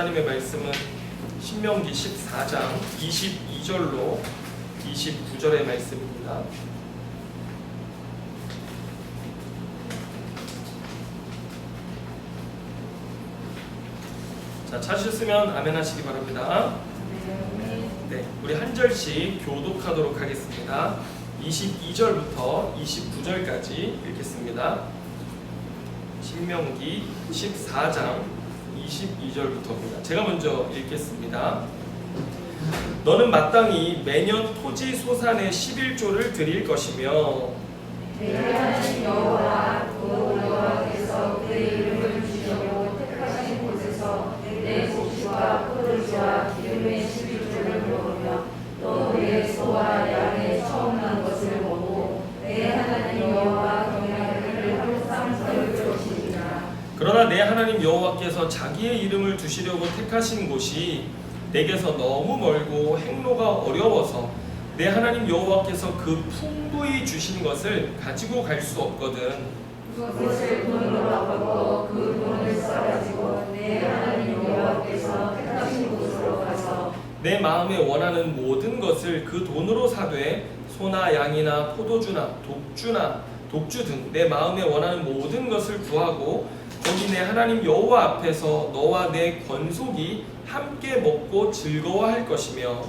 하나님의 말씀은 신명기 14장 22절로 29절의 말씀입니다. 자, 찾으셨으면 아멘 하시기 바랍니다. 네, 우리 한 절씩 교독하도록 하겠습니다. 22절부터 29절까지 읽겠습니다. 신명기 14장 22절부터입니다. 제가 먼저 읽겠습니다. 너는 마땅히 매년 토지 소산의 11조를 드릴 것이며 내 하나님 여호와 여호와께서 그의 이름을 주시려고 택하신 곳에서 내 곡식과 포도주와 기름의 11조를 먹으며 또 내 소와 양의 처음 난 것을 먹고 내 하나님 여호와 경외하기를 항상 세울 것이니라. 그러나 내 하나님 여호와께서 자기의 이름을 두시려고 택하신 곳이 내게서 너무 멀고 행로가 어려워서 내 하나님 여호와께서 그 풍부히 주신 것을 가지고 갈 수 없거든. 그것을 돈으로 바꾸고 그 돈을 써가지고 내 하나님 여호와께서 택하신 곳으로 가서 내 마음에 원하는 모든 것을 그 돈으로 사되 소나 양이나 포도주나 독주 등 내 마음에 원하는 모든 것을 구하고 거기 내 하나님 여호와 앞에서 너와 내 권속이 함께 먹고 즐거워할 것이며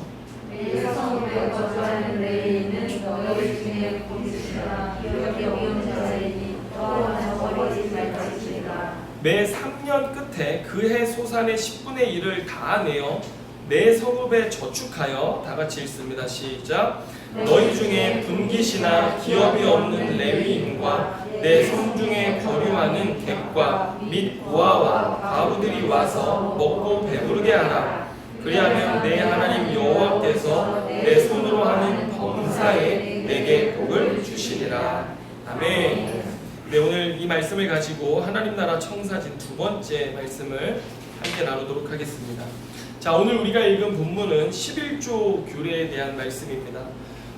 내 성읍에 거주하는 레위인은 너희 중에 곤지시나 기억이 없는 자이니 너와 버리지 말지니라. 매 3년 끝에 그 해 소산의 10분의 1을 다 내어 내 성읍에 저축하여 다 같이 읽습니다. 시작. 너희 중에 분깃이나 기업이 없는 레위인과 내 성 중에 거류하는 객과 및 고아와 과부들이 와서 먹고 배부르게 하라. 그리하면 내 하나님 여호와께서 내 손으로 하는 범사에 내게 복을 주시리라. 아멘. 네, 오늘 이 말씀을 가지고 하나님 나라 청사진 두 번째 말씀을 함께 나누도록 하겠습니다. 자, 오늘 우리가 읽은 본문은 11조 규례에 대한 말씀입니다.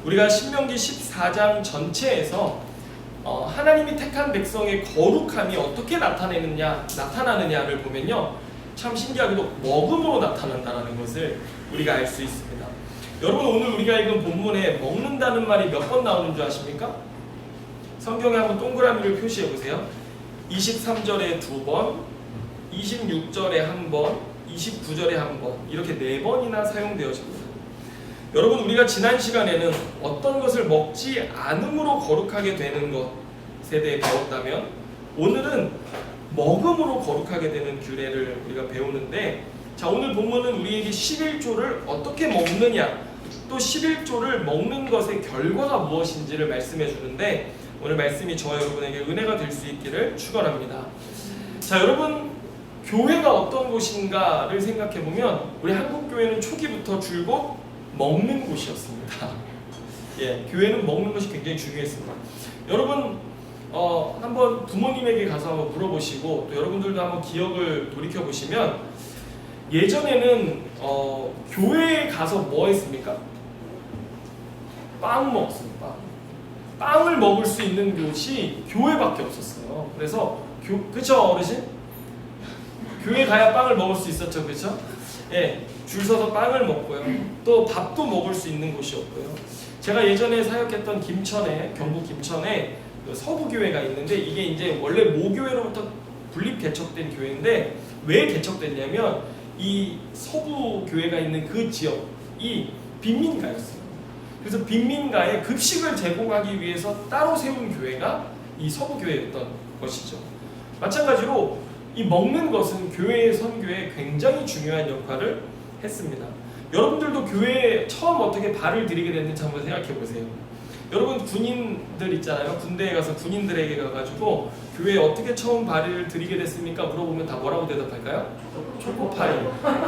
우리가 신명기 14장 전체에서 하나님이 택한 백성의 거룩함이 어떻게 나타나느냐를 보면요, 참 신기하게도 먹음으로 나타난다는 것을 우리가 알 수 있습니다. 여러분, 오늘 우리가 읽은 본문에 먹는다는 말이 몇 번 나오는 줄 아십니까? 성경에 한번 동그라미를 표시해 보세요. 23절에 2번, 26절에 1번, 29절에 1번, 이렇게 4번이나 사용되어집니다. 여러분, 우리가 지난 시간에는 어떤 것을 먹지 않음으로 거룩하게 되는 것에 대해 배웠다면, 오늘은 먹음으로 거룩하게 되는 규례를 우리가 배우는데, 자, 오늘 본문은 우리에게 11조를 어떻게 먹느냐, 또 11조를 먹는 것의 결과가 무엇인지를 말씀해 주는데, 오늘 말씀이 저와 여러분에게 은혜가 될 수 있기를 축원합니다. 자, 여러분, 교회가 어떤 곳인가를 생각해 보면 우리 한국 교회는 초기부터 줄곧 먹는 곳이었습니다. 예, 교회는 먹는 것이 굉장히 중요했습니다. 여러분, 한번 부모님에게 가서 한번 물어보시고 또 여러분들도 한번 기억을 돌이켜 보시면, 예전에는 교회에 가서 뭐 했습니까? 빵 먹었습니다. 빵을 먹을 수 있는 곳이 교회밖에 없었어요. 그래서 그쵸, 어르신? 교회 가야 빵을 먹을 수 있었죠, 그쵸? 예, 줄 서서 빵을 먹고요. 또 밥도 먹을 수 있는 곳이었고요. 제가 예전에 사역했던 경북 김천에 서부교회가 있는데, 이게 이제 원래 모교회로부터 분립 개척된 교회인데, 왜 개척됐냐면 이 서부교회가 있는 그 지역이 빈민가였어요. 그래서 빈민가에 급식을 제공하기 위해서 따로 세운 교회가 이 서부교회였던 것이죠. 마찬가지로 이 먹는 것은 교회의 선교에 굉장히 중요한 역할을 했습니다. 여러분들도 교회에 처음 어떻게 발을 들이게 됐는지 한번 생각해 보세요. 여러분, 군인들 있잖아요. 군대에 가서 군인들에게 가가지고 교회에 어떻게 처음 발을 들이게 됐습니까? 물어보면 다 뭐라고 대답할까요? 초코파이.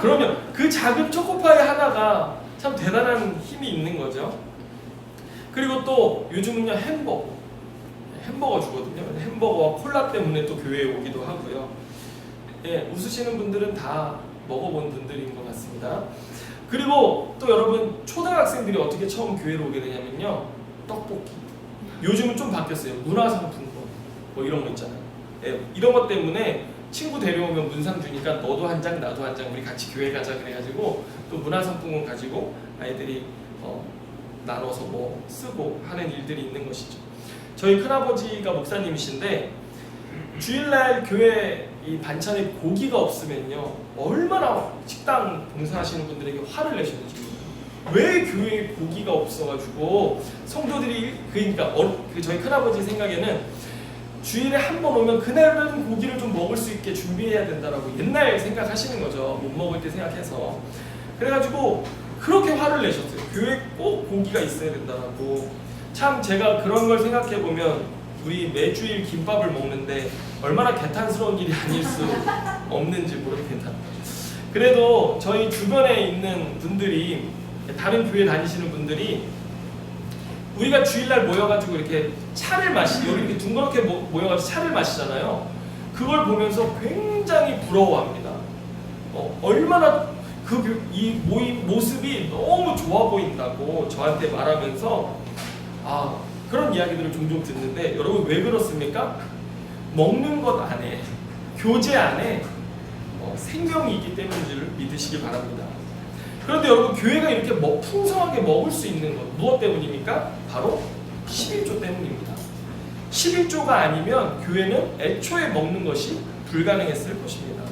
그러면 그 작은 초코파이 하나가 참 대단한 힘이 있는 거죠. 그리고 또 요즘은요, 햄버거 주거든요. 햄버거와 콜라 때문에 또 교회에 오기도 하고요. 예, 웃으시는 분들은 다 먹어본 분들인 것 같습니다. 그리고 또 여러분, 초등학생들이 어떻게 처음 교회로 오게 되냐면요, 떡볶이. 요즘은 좀 바뀌었어요. 문화상품권 뭐 이런 거 있잖아요. 예, 이런 것 때문에 친구 데려오면 문상 주니까 너도 한 장 나도 한 장 우리 같이 교회 가자 그래가지고 또 문화상품권 가지고 아이들이 나눠서 뭐 쓰고 하는 일들이 있는 것이죠. 저희 큰아버지가 목사님이신데 주일날 교회 이 반찬에 고기가 없으면요 얼마나 식당 봉사하시는 분들에게 화를 내셨는지. 왜 교회에 고기가 없어가지고 성도들이 그러니까 저희 큰아버지 생각에는 주일에 한 번 오면 그날은 고기를 좀 먹을 수 있게 준비해야 된다라고 옛날 생각하시는 거죠. 못 먹을 때 생각해서. 그래가지고 그렇게 화를 내셨어요. 교회에 꼭 고기가 있어야 된다라고. 참 제가 그런 걸 생각해 보면 우리 매주일 김밥을 먹는데 얼마나 개탄스러운 일이 아닐 수 없는지 모르겠다. 그래도 저희 주변에 있는 분들이 다른 교회 다니시는 분들이 우리가 주일날 모여가지고 이렇게 차를 이렇게 둥그렇게 모여가지고 차를 마시잖아요. 그걸 보면서 굉장히 부러워합니다. 얼마나 이 모습이 너무 좋아 보인다고 저한테 말하면서 그런 이야기들을 종종 듣는데 여러분 왜 그렇습니까? 먹는 것 안에 교제 안에 생명이 있기 때문인 줄 믿으시기 바랍니다. 그런데 여러분 교회가 이렇게 풍성하게 먹을 수 있는 것 무엇 때문입니까? 바로 11조 때문입니다. 11조가 아니면 교회는 애초에 먹는 것이 불가능했을 것입니다.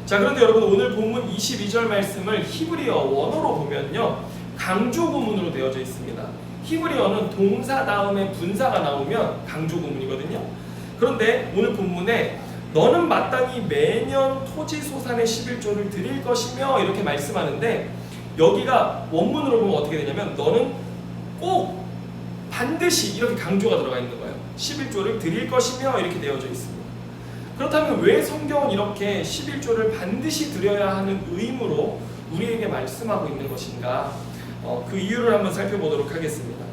자, 그런데 여러분 오늘 본문 22절 말씀을 히브리어 원어로 보면요 강조 구문으로 되어져 있습니다. 히브리어는 동사 다음에 분사가 나오면 강조 구문이거든요. 그런데 오늘 본문에 너는 마땅히 매년 토지 소산의 11조를 드릴 것이며 이렇게 말씀하는데 여기가 원문으로 보면 어떻게 되냐면 너는 꼭 반드시 이렇게 강조가 들어가 있는 거예요. 11조를 드릴 것이며 이렇게 되어져 있습니다. 그렇다면 왜 성경은 이렇게 11조를 반드시 드려야 하는 의무로 우리에게 말씀하고 있는 것인가? 그 이유를 한번 살펴보도록 하겠습니다.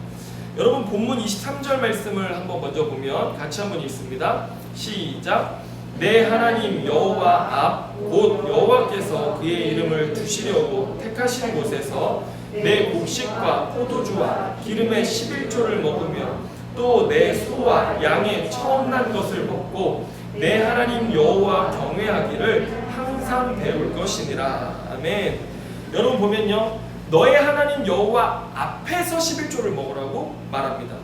여러분 본문 23절 말씀을 한번 먼저 보면 같이 한번 읽습니다. 시작. 내 하나님 여호와 앞 곧 여호와께서 그의 이름을 두시려고 택하신 곳에서 내 곡식과 포도주와 기름의 11조를 먹으며 또 내 소와 양의 처음 난 것을 먹고 내 하나님 여호와 경외하기를 항상 배울 것이니라. 아멘. 여러분 보면요 너의 하나님 여호와 앞에서 11조를 먹으라고 말합니다.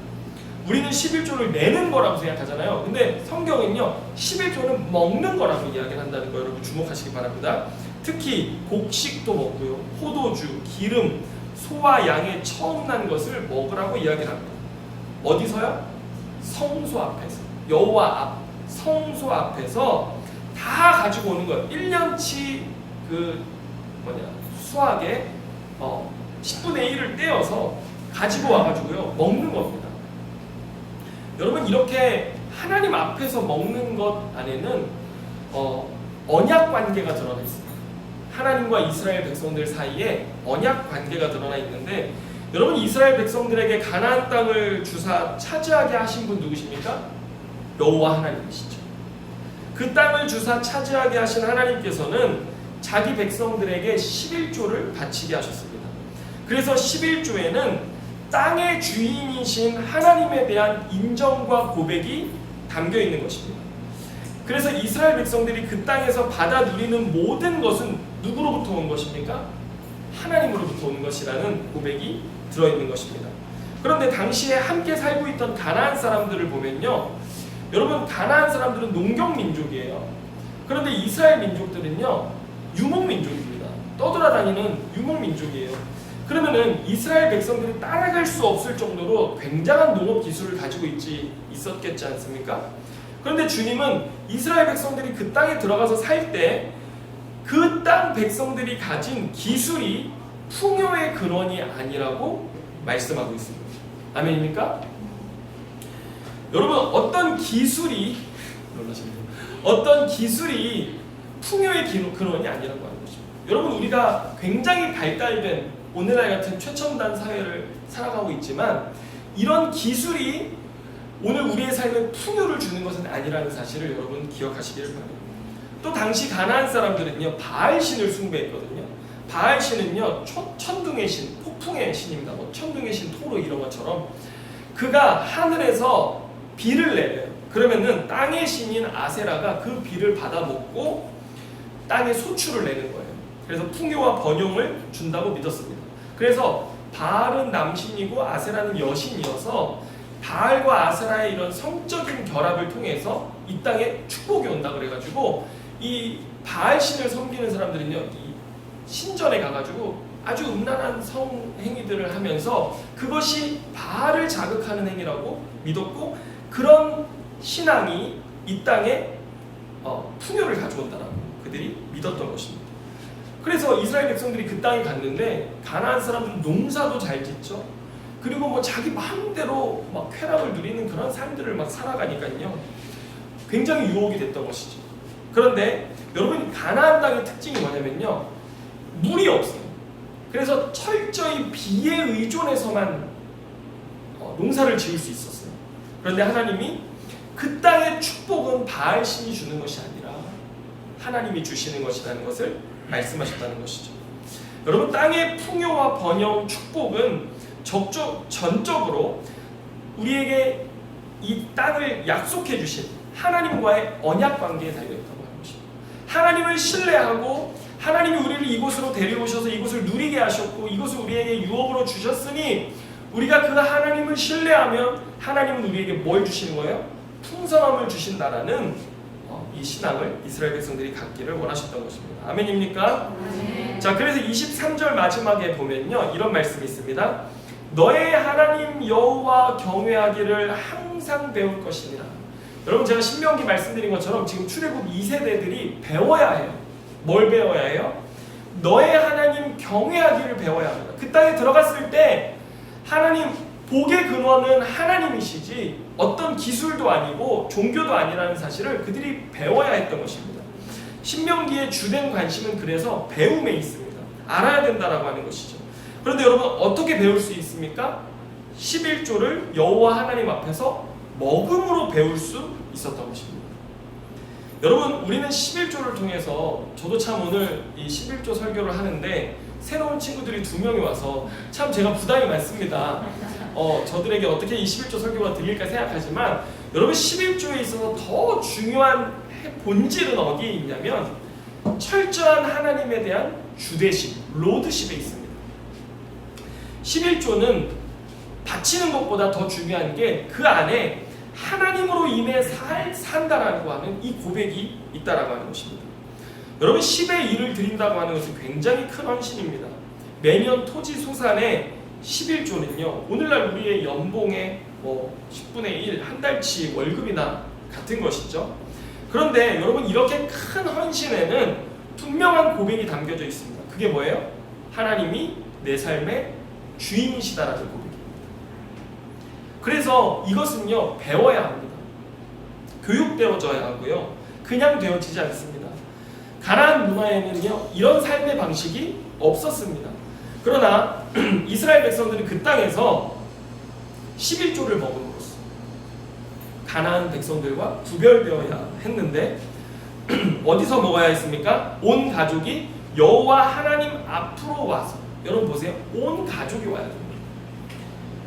우리는 11조를 내는 거라고 생각하잖아요. 근데 성경은요 11조는 먹는 거라고 이야기를 한다는 거 여러분 주목하시기 바랍니다. 특히 곡식도 먹고요 포도주, 기름, 소와 양의 처음 난 것을 먹으라고 이야기를 합니다. 어디서요? 성소 앞에서, 여호와 앞 성소 앞에서 다 가지고 오는 거예요. 1년치 수확의 10분의 1을 떼어서 가지고 와가지고요 먹는 겁니다. 여러분 이렇게 하나님 앞에서 먹는 것 안에는 언약 관계가 드러나 있습니다. 하나님과 이스라엘 백성들 사이에 언약 관계가 드러나 있는데 여러분 이스라엘 백성들에게 가나안 땅을 주사 차지하게 하신 분 누구십니까? 여호와 하나님이시죠. 그 땅을 주사 차지하게 하신 하나님께서는 자기 백성들에게 11조를 바치게 하셨습니다. 그래서 11조에는 땅의 주인이신 하나님에 대한 인정과 고백이 담겨 있는 것입니다. 그래서 이스라엘 백성들이 그 땅에서 받아 누리는 모든 것은 누구로부터 온 것입니까? 하나님으로부터 오는 것이라는 고백이 들어있는 것입니다. 그런데 당시에 함께 살고 있던 가나안 사람들을 보면요 여러분 가나안 사람들은 농경 민족이에요. 그런데 이스라엘 민족들은요 유목 민족입니다. 떠돌아다니는 유목 민족이에요. 그러면은 이스라엘 백성들이 따라갈 수 없을 정도로 굉장한 농업 기술을 가지고 있었겠지 않습니까? 그런데 주님은 이스라엘 백성들이 그 땅에 들어가서 살 때 그 땅 백성들이 가진 기술이 풍요의 근원이 아니라고 말씀하고 있습니다. 아멘입니까? 여러분 어떤 기술이 풍요의 근원이 아니라고 하는 것입니다. 여러분 우리가 굉장히 발달된 오늘날 같은 최첨단 사회를 살아가고 있지만 이런 기술이 오늘 우리의 삶에 풍요를 주는 것은 아니라는 사실을 여러분 기억하시기를 바랍니다. 또 당시 가나안 사람들은요 바알 신을 숭배했거든요. 바알 신은요 천둥의 신, 폭풍의 신입니다. 천둥의 신 토로 이런 것처럼 그가 하늘에서 비를 내려요. 그러면은 땅의 신인 아세라가 그 비를 받아 먹고 땅에 소출을 내는 거예요. 그래서 풍요와 번영을 준다고 믿었습니다. 그래서 바알은 남신이고 아세라는 여신이어서 바알과 아세라의 이런 성적인 결합을 통해서 이 땅에 축복이 온다 그래가지고 이 바알 신을 섬기는 사람들은요, 이 신전에 가가지고 아주 음란한 성행위들을 하면서 그것이 바알을 자극하는 행위라고 믿었고, 그런 신앙이 이 땅에 풍요를 가져온다라고 그들이 믿었던 것입니다. 그래서 이스라엘 백성들이 그 땅에 갔는데 가나안 사람들은 농사도 잘 짓죠. 그리고 뭐 자기 마음대로 막 쾌락을 누리는 그런 삶들을 막 살아가니까요, 굉장히 유혹이 됐던 것이죠. 그런데 여러분, 가나안 땅의 특징이 뭐냐면요, 물이 없어요. 그래서 철저히 비에 의존해서만 농사를 지을 수 있었어요. 그런데 하나님이 그 땅의 축복은 바알 신이 주는 것이 아니라 하나님이 주시는 것이라는 것을 말씀하셨다는 것이죠. 여러분, 땅의 풍요와 번영, 축복은 전적으로 우리에게 이 땅을 약속해 주신 하나님과의 언약 관계에 달려있다고 하는 것입니다. 하나님을 신뢰하고 하나님이 우리를 이곳으로 데려오셔서 이곳을 누리게 하셨고 이곳을 우리에게 유업으로 주셨으니 우리가 그 하나님을 신뢰하면 하나님은 우리에게 뭘 주시는 거예요? 풍성함을 주신다라는 이 신앙을 이스라엘 백성들이 갖기를 원하셨던 것입니다. 아멘입니까? 아멘. 자, 그래서 23절 마지막에 보면요, 이런 말씀이 있습니다. 너의 하나님 여호와 경외하기를 항상 배울 것이니라. 여러분, 제가 신명기 말씀드린 것처럼 지금 출애굽 2세대들이 배워야 해요. 뭘 배워야 해요? 너의 하나님 경외하기를 배워야 합니다. 그 땅에 들어갔을 때 하나님, 복의 근원은 하나님이시지 어떤 기술도 아니고 종교도 아니라는 사실을 그들이 배워야 했던 것입니다. 신명기의 주된 관심은 그래서 배움에 있습니다. 알아야 된다라고 하는 것이죠. 그런데 여러분, 어떻게 배울 수 있습니까? 11조를 여호와 하나님 앞에서 먹음으로 배울 수 있었던 것입니다. 여러분, 우리는 11조를 통해서, 저도 참 오늘 이 11조 설교를 하는데 새로운 친구들이 2명이 와서 참 제가 부담이 많습니다. 저들에게 어떻게 이 11조 설교가 들릴까 생각하지만, 여러분, 11조에 있어서 더 중요한 본질은 어디에 있냐면 철저한 하나님에 대한 주대심, 로드십에 있습니다. 11조는 바치는 것보다 더 중요한 게 그 안에 하나님으로 인해 산다라고 하는 이 고백이 있다라고 하는 것입니다. 여러분, 10의 1을 드린다고 하는 것은 굉장히 큰 헌신입니다. 매년 토지 소산의 11조는요, 오늘날 우리의 연봉의 10분의 1, 한 달치 월급이나 같은 것이죠. 그런데 여러분, 이렇게 큰 헌신에는 분명한 고백이 담겨져 있습니다. 그게 뭐예요? 하나님이 내 삶의 주인이시다라는 고백입니다. 그래서 이것은요, 배워야 합니다. 교육되어져야 하고요, 그냥 되어지지 않습니다. 가나안 문화에는요, 이런 삶의 방식이 없었습니다. 그러나 이스라엘 백성들은 그 땅에서 11조를 먹음으로써 가나안 백성들과 구별되어야 했는데 어디서 먹어야 했습니까? 온 가족이 여호와 하나님 앞으로 와서, 여러분 보세요, 온 가족이 와야 됩니다.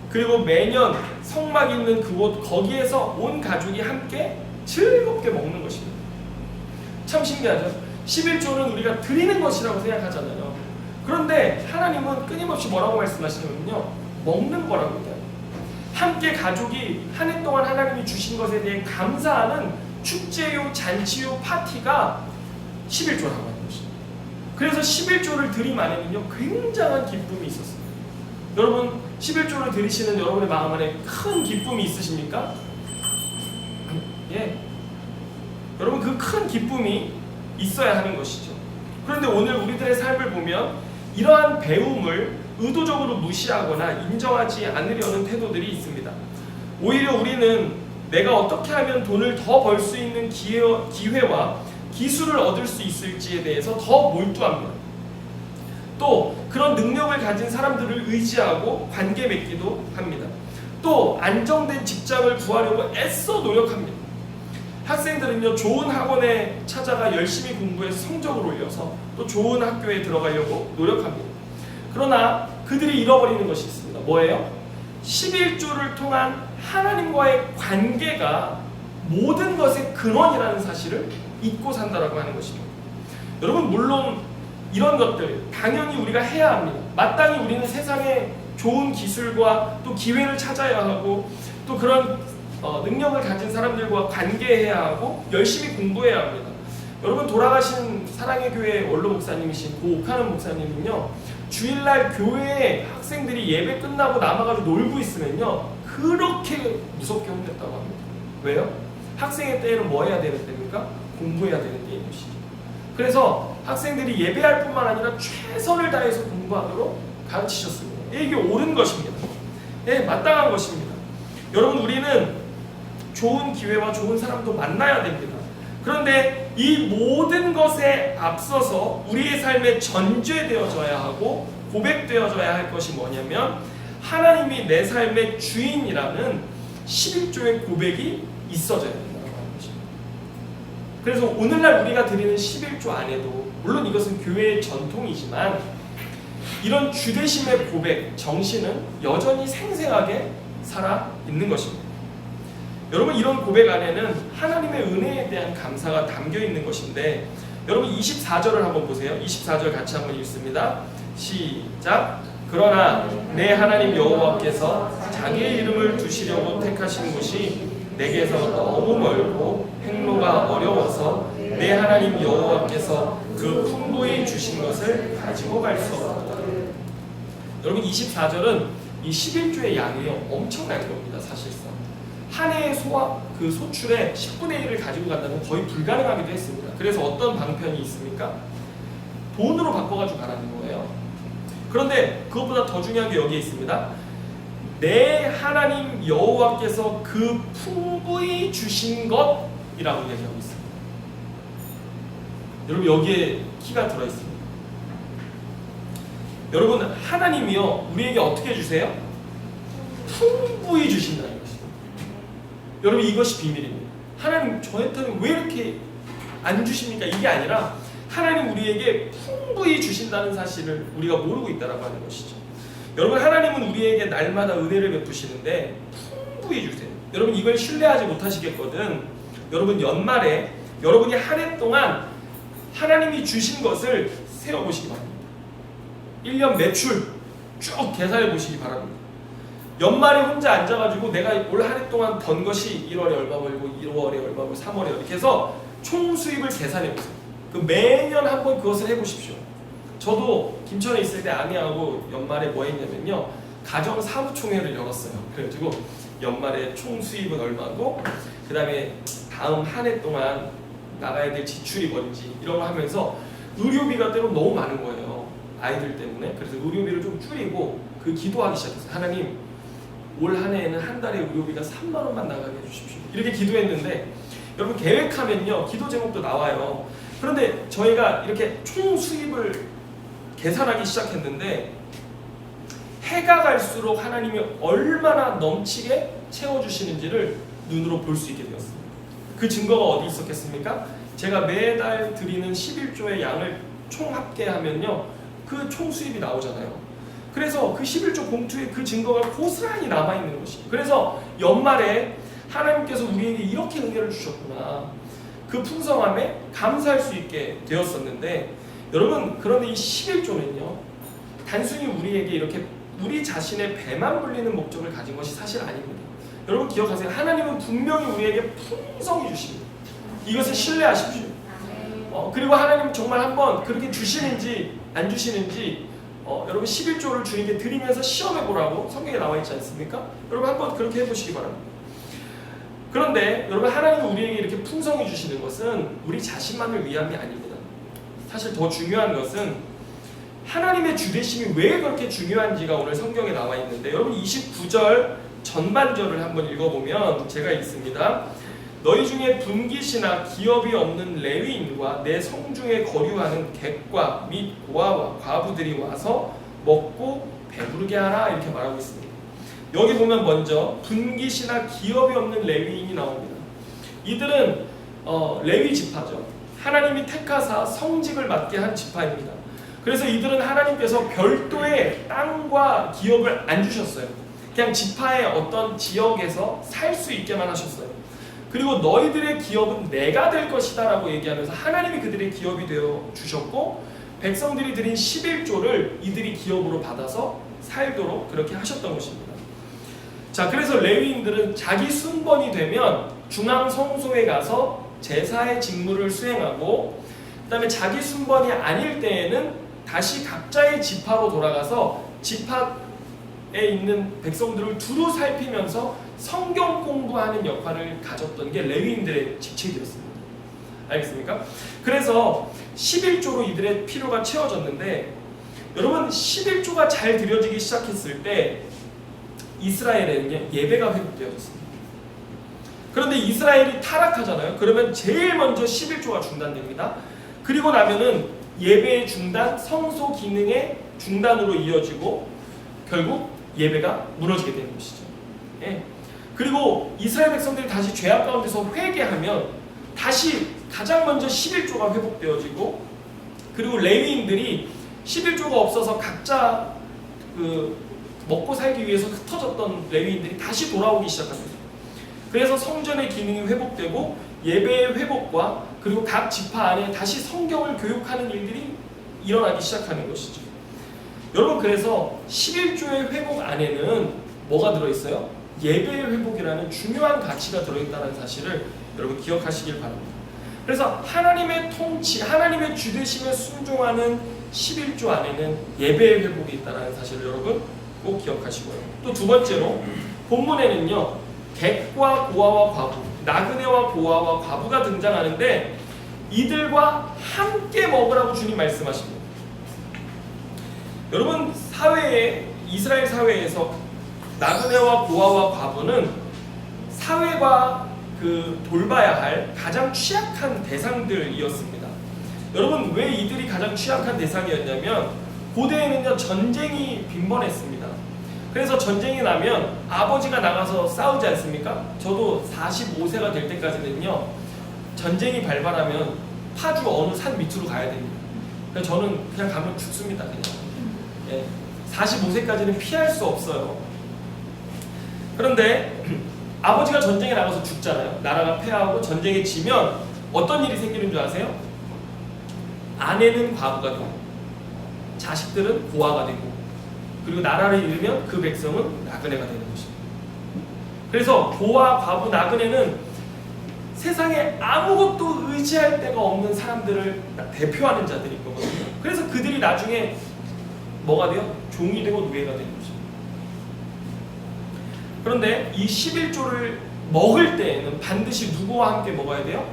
그리고 매년 성막 있는 그곳, 거기에서 온 가족이 함께 즐겁게 먹는 것입니다. 참 신기하죠? 11조는 우리가 드리는 것이라고 생각하잖아요. 그런데 하나님은 끊임없이 뭐라고 말씀하시냐면요, 먹는 거라고 해요. 함께 가족이 한 해 동안 하나님이 주신 것에 대해 감사하는 축제요, 잔치요, 파티가 11조라고 하는 것입니다. 그래서 11조를 드림 안에는요, 굉장한 기쁨이 있었습니다. 여러분, 11조를 드리시는 여러분의 마음 안에 큰 기쁨이 있으십니까? 예. 여러분, 그 큰 기쁨이 있어야 하는 것이죠. 그런데 오늘 우리들의 삶을 보면 이러한 배움을 의도적으로 무시하거나 인정하지 않으려는 태도들이 있습니다. 오히려 우리는 내가 어떻게 하면 돈을 더 벌 수 있는 기회와 기술을 얻을 수 있을지에 대해서 더 몰두합니다. 또 그런 능력을 가진 사람들을 의지하고 관계 맺기도 합니다. 또 안정된 직장을 구하려고 애써 노력합니다. 학생들은요, 좋은 학원에 찾아가 열심히 공부해서 성적을 올려서 또 좋은 학교에 들어가려고 노력합니다. 그러나 그들이 잃어버리는 것이 있습니다. 뭐예요? 11조를 통한 하나님과의 관계가 모든 것의 근원이라는 사실을 잊고 산다라고 하는 것입니다. 여러분, 물론 이런 것들 당연히 우리가 해야 합니다. 마땅히 우리는 세상에 좋은 기술과 또 기회를 찾아야 하고 또 그런 능력을 가진 사람들과 관계해야 하고 열심히 공부해야 합니다. 여러분, 돌아가신 사랑의 교회 원로 목사님이신 고 옥하는 목사님은요, 주일날 교회에 학생들이 예배 끝나고 남아가지고 놀고 있으면요 그렇게 무섭게 혼냈다고 합니다. 왜요? 학생의 때에는 뭐 해야 되는 때입니까? 공부해야 되는 때인 것이죠. 그래서 학생들이 예배할 뿐만 아니라 최선을 다해서 공부하도록 가르치셨습니다. 이게 옳은 것입니다. 예, 마땅한 것입니다. 여러분, 우리는 좋은 기회와 좋은 사람도 만나야 됩니다. 그런데 이 모든 것에 앞서서 우리의 삶에 전제되어져야 하고 고백되어져야 할 것이 뭐냐면 하나님이 내 삶의 주인이라는 11조의 고백이 있어져야 된다고 하는 것입니다. 그래서 오늘날 우리가 드리는 11조 안에도 물론 이것은 교회의 전통이지만 이런 주되심의 고백, 정신은 여전히 생생하게 살아 있는 것입니다. 여러분, 이런 고백 안에는 하나님의 은혜에 대한 감사가 담겨 있는 것인데 여러분 24절을 한번 보세요. 24절 같이 한번 읽습니다. 시작. 그러나 내 하나님 여호와께서 자기의 이름을 두시려고 택하신 곳이 내게서 너무 멀고 행로가 어려워서 내 하나님 여호와께서 그 풍부히 주신 것을 가지고 갈 수 없다. 여러분, 24절은 이 11조의 양이요 엄청난 겁니다. 사실상 한 해의 그 소출의 10분의 1을 가지고 간다면 거의 불가능하기도 했습니다. 그래서 어떤 방편이 있습니까? 돈으로 바꿔가지고 가라는 거예요. 그런데 그것보다 더 중요한 게 여기에 있습니다. 내 하나님 여호와께서 그 풍부히 주신 것이라고 얘기하고 있습니다. 여러분, 여기에 키가 들어있습니다. 여러분, 하나님이요 우리에게 어떻게 주세요? 풍부히 주신다는 것입니다. 여러분, 이것이 비밀입니다. 하나님 저한테는 왜 이렇게 안 주십니까? 이게 아니라 하나님 우리에게 풍부히 주신다는 사실을 우리가 모르고 있다라고 하는 것이죠. 여러분, 하나님은 우리에게 날마다 은혜를 베푸시는데 풍부히 주세요. 여러분, 이걸 신뢰하지 못하시겠거든. 여러분, 연말에 여러분이 한 해 동안 하나님이 주신 것을 세어보시기 바랍니다. 1년 매출 쭉 계산해 보시기 바랍니다. 연말에 혼자 앉아가지고 내가 올 한 해 동안 번 것이 1월에 얼마 벌고 2월에 얼마 벌고 3월에 이렇게 해서 총 수입을 계산해 보세요. 그 매년 한번 그것을 해보십시오. 저도 김천에 있을 때 아내하고 연말에 뭐 했냐면요, 가정 사무총회를 열었어요. 그래가지고 연말에 총 수입은 얼마고 그 다음에 다음 한 해 동안 나가야 될 지출이 뭔지 이런 거 하면서 의료비가 때로 너무 많은 거예요. 아이들 때문에. 그래서 의료비를 좀 줄이고 그 기도하기 시작했어요. 하나님, 올 한 해에는 한 달에 의료비가 3만 원만 나가게 해주십시오. 이렇게 기도했는데 여러분, 계획하면요 기도 제목도 나와요. 그런데 저희가 이렇게 총 수입을 계산하기 시작했는데 해가 갈수록 하나님이 얼마나 넘치게 채워주시는지를 눈으로 볼 수 있게 되었습니다. 그 증거가 어디 있었겠습니까? 제가 매달 드리는 11조의 양을 총 합계하면요 그 총 수입이 나오잖아요. 그래서 그 11조 봉투에 그 증거가 고스란히 남아있는 것이에요. 그래서 연말에 하나님께서 우리에게 이렇게 은혜를 주셨구나, 그 풍성함에 감사할 수 있게 되었었는데 여러분, 그런데 이 11조는요 단순히 우리에게 이렇게 우리 자신의 배만 불리는 목적을 가진 것이 사실 아닙니다. 여러분 기억하세요. 하나님은 분명히 우리에게 풍성히 주십니다. 이것을 신뢰하십시오. 그리고 하나님 정말 한번 그렇게 주시는지 안 주시는지 여러분 11조를 주님께 드리면서 시험해 보라고 성경에 나와 있지 않습니까? 여러분 한번 그렇게 해보시기 바랍니다. 그런데 여러분, 하나님이 우리에게 이렇게 풍성히 주시는 것은 우리 자신만을 위함이 아닙니다. 사실 더 중요한 것은 하나님의 주되심이 왜 그렇게 중요한지가 오늘 성경에 나와 있는데 여러분 29절 전반절을 한번 읽어보면 제가 읽습니다. 너희 중에 분깃이나 기업이 없는 레위인과 내 성중에 거류하는 객과 및 고아와 과부들이 와서 먹고 배부르게 하라, 이렇게 말하고 있습니다. 여기 보면 먼저 분깃이나 기업이 없는 레위인이 나옵니다. 이들은 레위 지파죠. 하나님이 택하사 성직을 맡게 한 지파입니다. 그래서 이들은 하나님께서 별도의 땅과 기업을 안 주셨어요. 그냥 지파의 어떤 지역에서 살 수 있게만 하셨어요. 그리고 너희들의 기업은 내가 될 것이다 라고 얘기하면서 하나님이 그들의 기업이 되어 주셨고 백성들이 드린 11조를 이들이 기업으로 받아서 살도록 그렇게 하셨던 것입니다. 자, 그래서 레위인들은 자기 순번이 되면 중앙 성소에 가서 제사의 직무를 수행하고, 그 다음에 자기 순번이 아닐 때에는 다시 각자의 지파로 돌아가서 지파에 있는 백성들을 두루 살피면서 성경 공부하는 역할을 가졌던 게 레위인들의 직책이었습니다. 알겠습니까? 그래서 11조로 이들의 필요가 채워졌는데, 여러분 11조가 잘 드려지기 시작했을 때 이스라엘에는 예배가 회복되어졌습니다. 그런데 이스라엘이 타락하잖아요. 그러면 제일 먼저 11조가 중단됩니다. 그리고 나면은 예배의 중단, 성소 기능의 중단으로 이어지고 결국 예배가 무너지게 되는 것이죠. 예. 그리고 이스라엘 백성들이 다시 죄악 가운데서 회개하면 다시 가장 먼저 11조가 회복되어지고, 그리고 레위인들이 11조가 없어서 각자 먹고 살기 위해서 흩어졌던 레위인들이 다시 돌아오기 시작합니다. 그래서 성전의 기능이 회복되고 예배의 회복과 그리고 각 지파 안에 다시 성경을 교육하는 일들이 일어나기 시작하는 것이죠. 여러분, 그래서 11조의 회복 안에는 뭐가 들어있어요? 예배의 회복이라는 중요한 가치가 들어있다는 사실을 여러분 기억하시길 바랍니다. 그래서 하나님의 통치, 하나님의 주되심에 순종하는 11조 안에는 예배의 회복이 있다는 사실을 여러분 꼭 기억하시고요. 또 두 번째로 본문에는요, 객과 고아와 과부, 나그네와 고아와 과부가 등장하는데 이들과 함께 먹으라고 주님 말씀하십니다. 여러분, 이스라엘 사회에서 나그네와 고아와 과부는 사회가 돌봐야 할 가장 취약한 대상들이었습니다. 여러분, 왜 이들이 가장 취약한 대상이었냐면 고대에는요, 전쟁이 빈번했습니다. 그래서 전쟁이 나면 아버지가 나가서 싸우지 않습니까? 저도 45세가 될 때까지는요, 전쟁이 발발하면 파주 어느 산 밑으로 가야 됩니다. 그래서 저는 그냥 가면 죽습니다. 그냥. 예, 45세까지는 피할 수 없어요. 그런데 아버지가 전쟁에 나가서 죽잖아요. 나라가 패하고 전쟁에 지면 어떤 일이 생기는 줄 아세요? 아내는 과부가 되고 자식들은 고아가 되고, 그리고 나라를 잃으면 그 백성은 나그네가 되는 것입니다. 그래서 고아, 과부, 나그네는 세상에 아무것도 의지할 데가 없는 사람들을 대표하는 자들인 거거든요. 그래서 그들이 나중에 뭐가 돼요? 종이 되고 노예가 되는 것입니다. 그런데 이 11조를 먹을 때에는 반드시 누구와 함께 먹어야 돼요?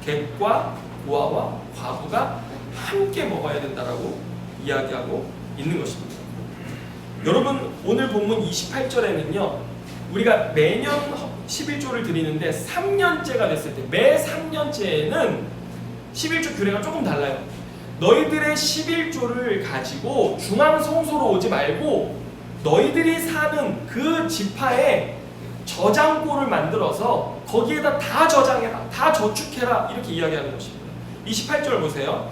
객과 고아와 과부가 함께 먹어야 된다라고 이야기하고 있는 것입니다. 여러분, 오늘 본문 28절에는요, 우리가 매년 11조를 드리는데 3년째가 됐을 때, 매 3년째에는 11조 규례가 조금 달라요. 너희들의 11조를 가지고 중앙 성소로 오지 말고 너희들이 사는 그 지파에 저장고를 만들어서 거기에다 다 저장해라, 다 저축해라, 이렇게 이야기하는 것입니다. 28절 보세요.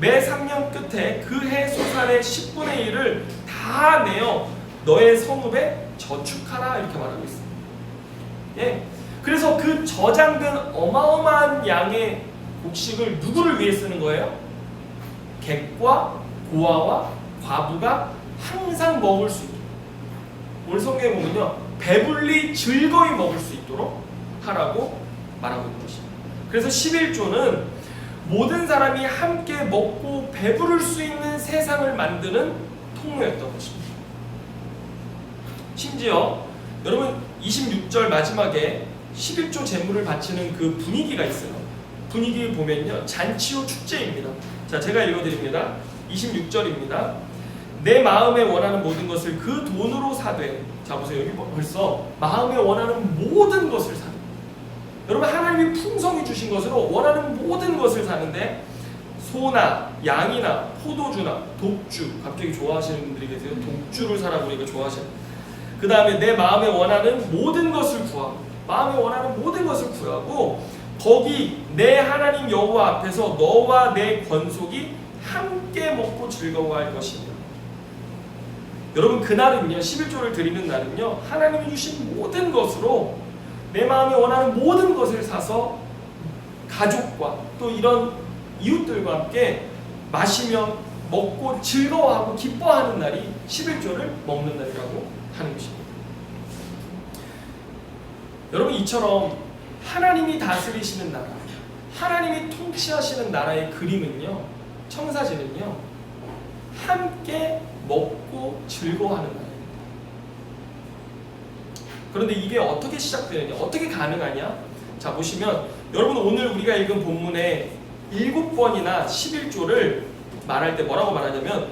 매 3년 끝에 그 해 소산의 10분의 1을 다 내어 너의 성읍에 저축하라, 이렇게 말하고 있습니다. 예, 그래서 그 저장된 어마어마한 양의 곡식을 누구를 위해 쓰는 거예요? 객과 고아와 과부가 항상 먹을 수 있도록, 오늘 성경에 보면요, 배불리 즐거이 먹을 수 있도록 하라고 말하고 있는 것입니다. 그래서 11조는 모든 사람이 함께 먹고 배부를 수 있는 세상을 만드는 통로였던 것입니다. 심지어 여러분 26절 마지막에 11조 제물을 바치는 그 분위기가 있어요. 분위기 보면요, 잔치 후 축제입니다. 자, 제가 읽어드립니다. 26절입니다. 내 마음에 원하는 모든 것을 그 돈으로 사되. 자, 보세요. 여기 벌써 마음에 원하는 모든 것을 사는, 여러분 하나님이 풍성히 주신 것으로 원하는 모든 것을 사는데, 소나 양이나 포도주나 독주, 갑자기 좋아하시는 분들이 계세요. 독주를 사라고 그러니까 좋아하시는. 그 다음에 내 마음에 원하는 모든 것을 구하고, 마음에 원하는 모든 것을 구하고 거기 내 하나님 여호와 앞에서 너와 내 권속이 함께 먹고 즐거워할 것이며. 여러분, 그날은요, 11조를 드리는 날은요, 하나님이 주신 모든 것으로 내 마음이 원하는 모든 것을 사서 가족과 또 이런 이웃들과 함께 마시며 먹고 즐거워하고 기뻐하는 날이 11조를 먹는 날이라고 하는 것입니다. 여러분, 이처럼 하나님이 다스리시는 나라, 하나님이 통치하시는 나라의 그림은요, 청사진은요, 함께 먹고 즐거워하는 나라입니다. 그런데 이게 어떻게 시작되느냐, 어떻게 가능하냐? 자, 보시면 여러분, 오늘 우리가 읽은 본문에 7번이나 11조를 말할 때 뭐라고 말하냐면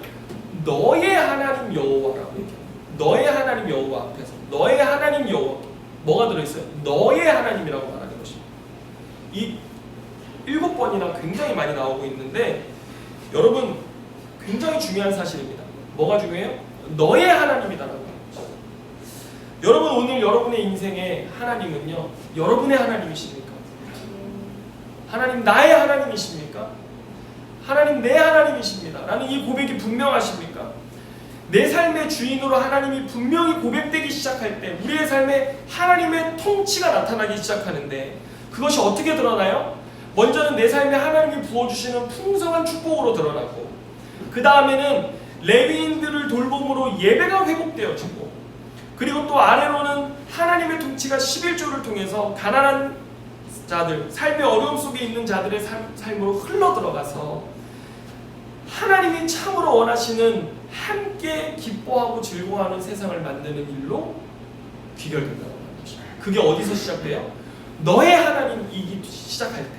너의 하나님 여호와라고 얘기해요. 너의 하나님 여호와 앞에서 너의 하나님 여호와, 뭐가 들어있어요? 너의 하나님이라고 말하는 것입니다. 이 7번이나 굉장히 많이 나오고 있는데 여러분, 굉장히 중요한 사실입니다. 뭐가 중요해요? 너의 하나님이다라고 하는 것입니다. 여러분, 오늘 여러분의 인생의 하나님은요, 여러분의 하나님이십니까? 하나님 나의 하나님이십니까? 하나님 내 하나님이십니다 라는 이 고백이 분명하십니까? 내 삶의 주인으로 하나님이 분명히 고백되기 시작할 때 우리의 삶에 하나님의 통치가 나타나기 시작하는데 그것이 어떻게 드러나요? 먼저는 내 삶에 하나님이 부어주시는 풍성한 축복으로 드러나고, 그 다음에는 레위인들을 돌봄으로 예배가 회복되어지고, 그리고 또 아래로는 하나님의 통치가 11조를 통해서 가난한 자들, 삶의 어려움 속에 있는 자들의 삶으로 흘러들어가서 하나님이 참으로 원하시는 함께 기뻐하고 즐거워하는 세상을 만드는 일로 귀결된다고 하는 것입니다. 그게 어디서 시작돼요? 너의 하나님이기 시작할 때,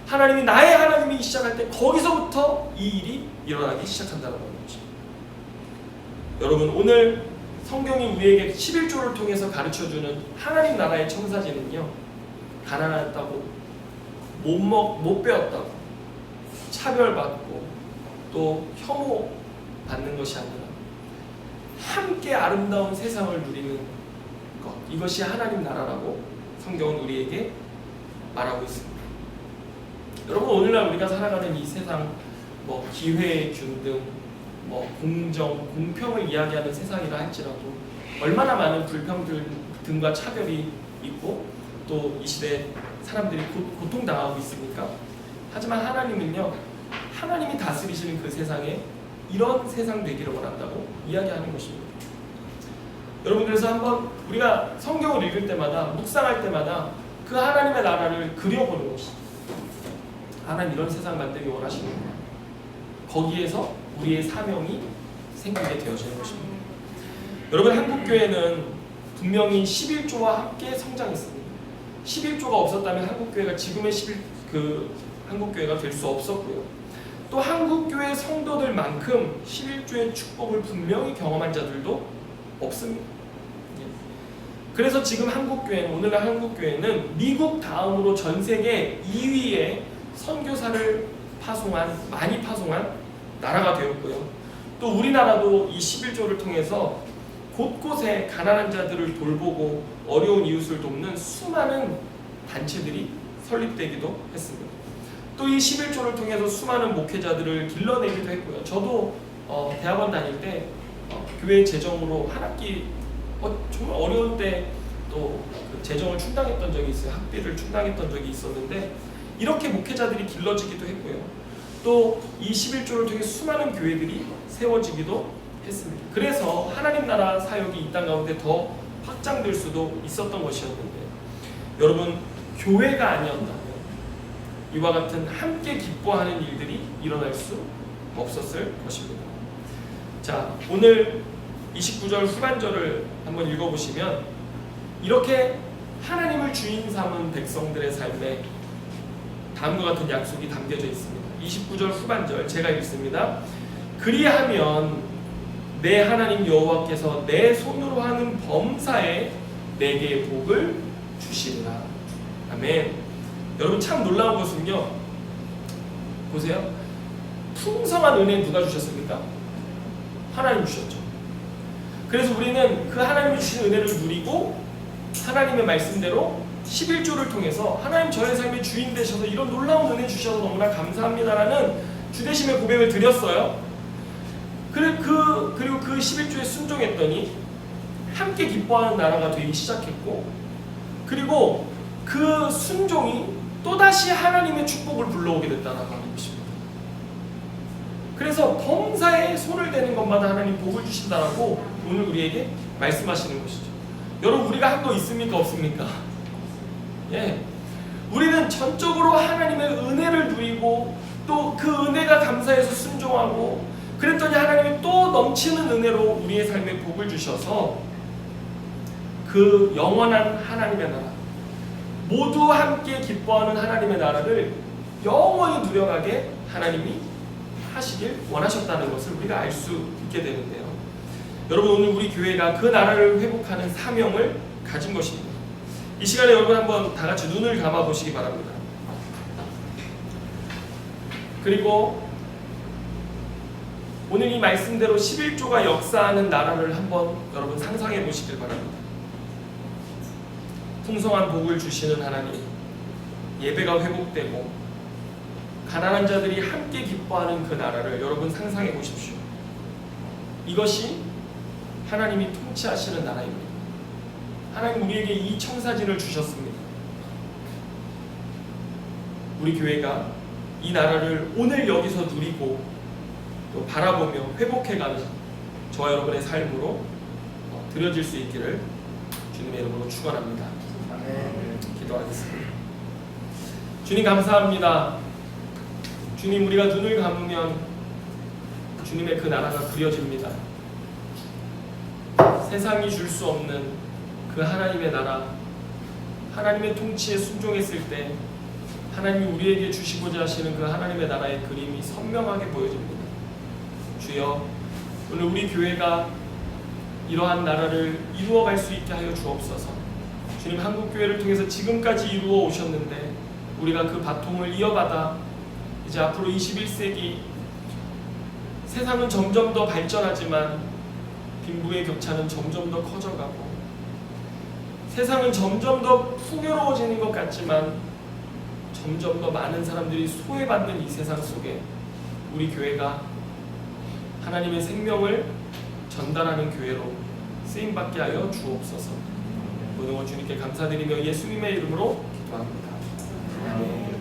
하나님이 나의 하나님이기 시작할 때 거기서부터 이 일이 일어나기 시작한다고 하는 것입니다. 여러분, 오늘 성경이 우리에게 11조를 통해서 가르쳐주는 하나님 나라의 청사진은요, 가난하다고 못 배웠다고 차별받고 또 혐오받는 것이 아니라 함께 아름다운 세상을 누리는 것, 이것이 하나님 나라라고 성경은 우리에게 말하고 있습니다. 여러분, 오늘날 우리가 살아가는 이 세상, 뭐 기회의 균등, 뭐 공정, 공평을 이야기하는 세상이라 할지라도 얼마나 많은 불평등과 차별이 있고 또 이 시대에 사람들이 고통당하고 있습니까? 하지만 하나님은요, 하나님이 다스리시는 그 세상에 이런 세상 되기를 원한다고 이야기하는 것입니다. 여러분, 그래서 한번 우리가 성경을 읽을 때마다, 묵상할 때마다 그 하나님의 나라를 그려보는 것입니다. 하나님 이런 세상 만들기 원하시는구나. 거기에서 우리의 사명이 생기게 되어지는 것입니다. 여러분, 한국교회는 분명히 11조와 함께 성장했습니다. 11조가 없었다면 한국교회가 지금의 한국교회가 될 수 없었고요. 또 한국교회 성도들만큼 11조의 축복을 분명히 경험한 자들도 없습니다. 그래서 지금 한국교회는, 오늘날 한국교회는 미국 다음으로 전 세계 2위의 선교사를 많이 파송한 나라가 되었고요. 또 우리나라도 이 11조를 통해서 곳곳에 가난한 자들을 돌보고 어려운 이웃을 돕는 수많은 단체들이 설립되기도 했습니다. 또 이 11조를 통해서 수많은 목회자들을 길러내기도 했고요. 저도 대학원 다닐 때 교회 재정으로 한 학기 정말 어려운 때 또 그 재정을 충당했던 적이 있어요. 학비를 충당했던 적이 있었는데 이렇게 목회자들이 길러지기도 했고요. 또 이 11조를 통해 수많은 교회들이 세워지기도 했습니다. 그래서 하나님 나라 사역이 이 땅 가운데 더 확장될 수도 있었던 것이었는데, 여러분, 교회가 아니었다면 이와 같은 함께 기뻐하는 일들이 일어날 수 없었을 것입니다. 자, 오늘 29절 후반절을 한번 읽어보시면 이렇게 하나님을 주인 삼은 백성들의 삶에 다음과 같은 약속이 담겨져 있습니다. 29절 후반절 제가 읽습니다. 그리하면 내 하나님 여호와께서 내 손으로 하는 범사에 내게 복을 주시리라. 아멘. 여러분, 참 놀라운 것은요, 보세요. 풍성한 은혜 누가 주셨습니까? 하나님 주셨죠. 그래서 우리는 그 하나님이 주신 은혜를 누리고 하나님의 말씀대로 11조를 통해서 하나님 저의 삶의 주인 되셔서 이런 놀라운 은혜 주셔서 너무나 감사합니다라는 주대심의 고백을 드렸어요. 그리고 그 11조에 순종했더니 함께 기뻐하는 나라가 되기 시작했고, 그리고 그 순종이 또다시 하나님의 축복을 불러오게 됐다라고 하는 것입니다. 그래서 범사에 손을 대는 것마다 하나님 복을 주신다라고 오늘 우리에게 말씀하시는 것이죠. 여러분, 우리가 한 거 있습니까? 없습니까? 예, 우리는 전적으로 하나님의 은혜를 누리고 또 그 은혜가 감사해서 순종하고 그랬더니 하나님이 또 넘치는 은혜로 우리의 삶에 복을 주셔서 그 영원한 하나님의 나라, 모두 함께 기뻐하는 하나님의 나라를 영원히 누려가게 하나님이 하시길 원하셨다는 것을 우리가 알 수 있게 되는데요. 여러분, 오늘 우리 교회가 그 나라를 회복하는 사명을 가진 것입니다. 이 시간에 여러분 한번 다 같이 눈을 감아 보시기 바랍니다. 그리고 오늘 이 말씀대로 11조가 역사하는 나라를 한번 여러분 상상해 보시길 바랍니다. 풍성한 복을 주시는 하나님, 예배가 회복되고 가난한 자들이 함께 기뻐하는 그 나라를 여러분 상상해 보십시오. 이것이 하나님이 통치하시는 나라입니다. 하나님 우리에게 이 청사진을 주셨습니다. 우리 교회가 이 나라를 오늘 여기서 누리고 또 바라보며 회복해가는 저와 여러분의 삶으로 드려질 수 있기를 주님의 이름으로 축원합니다. 기도하겠습니다. 주님 감사합니다. 주님, 우리가 눈을 감으면 주님의 그 나라가 그려집니다. 세상이 줄 수 없는 그 하나님의 나라, 하나님의 통치에 순종했을 때 하나님이 우리에게 주시고자 하시는 그 하나님의 나라의 그림이 선명하게 보여집니다. 주여, 오늘 우리 교회가 이러한 나라를 이루어갈 수 있게 하여 주옵소서. 주님, 한국교회를 통해서 지금까지 이루어 오셨는데 우리가 그 바통을 이어받아 이제 앞으로 21세기 세상은 점점 더 발전하지만 빈부의 격차는 점점 더 커져가고 세상은 점점 더 풍요로워지는 것 같지만 점점 더 많은 사람들이 소외받는 이 세상 속에 우리 교회가 하나님의 생명을 전달하는 교회로 쓰임받게 하여 주옵소서. 모든 것 주님께 감사드리며 예수님의 이름으로 기도합니다. 아멘.